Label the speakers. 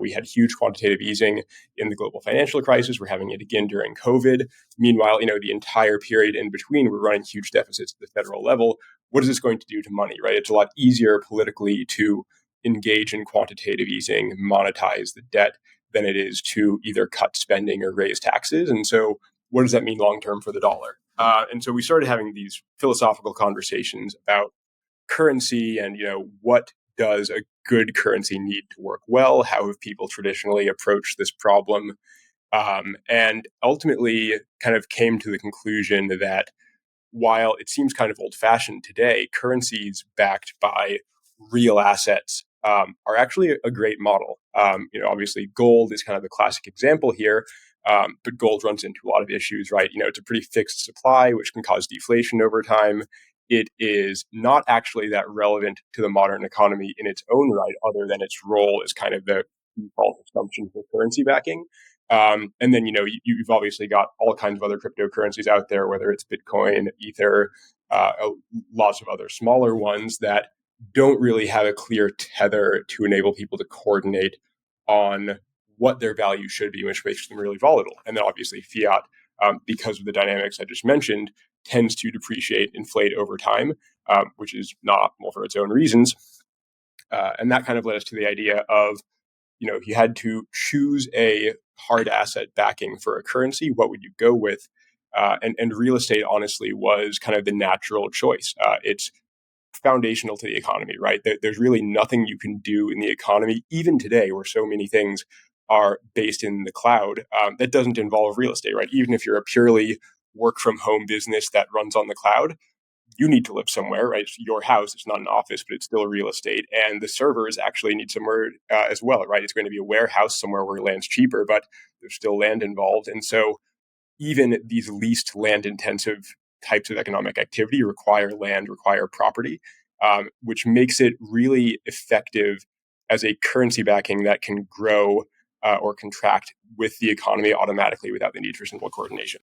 Speaker 1: We had huge quantitative easing in the global financial crisis. We're having it again during COVID. Meanwhile, the entire period in between, we're running huge deficits at the federal level. What is this going to do to money, right? It's a lot easier politically to engage in quantitative easing, monetize the debt, than it is to either cut spending or raise taxes. And so what does that mean long term for the dollar? And so we started having these philosophical conversations about currency and, what does a good currency need to work well? How have people traditionally approached this problem? And ultimately kind of came to the conclusion that while it seems kind of old-fashioned today, currencies backed by real assets are actually a great model. Obviously, gold is kind of the classic example here, but gold runs into a lot of issues, right? It's a pretty fixed supply, which can cause deflation over time. It is not actually that relevant to the modern economy in its own right, other than its role as kind of the default assumption for currency backing. And then, you've obviously got all kinds of other cryptocurrencies out there, whether it's Bitcoin, Ether, lots of other smaller ones that don't really have a clear tether to enable people to coordinate on what their value should be, which makes them really volatile. And then obviously fiat, because of the dynamics I just mentioned, tends to depreciate, inflate over time, which is not optimal for its own reasons. And that kind of led us to the idea of, if you had to choose a hard asset backing for a currency, what would you go with? And real estate, honestly, was kind of the natural choice. It's foundational to the economy, right? There's really nothing you can do in the economy, even today, where so many things are based in the cloud, that doesn't involve real estate, right? Even if you're a purely work from home business that runs on the cloud, you need to live somewhere, right? It's your house. It's not an office, but it's still real estate. And the servers actually need somewhere as well, right? It's going to be a warehouse somewhere where land's cheaper, but there's still land involved. And so even these least land intensive types of economic activity require land, require property, which makes it really effective as a currency backing that can grow or contract with the economy automatically without the need for central coordination.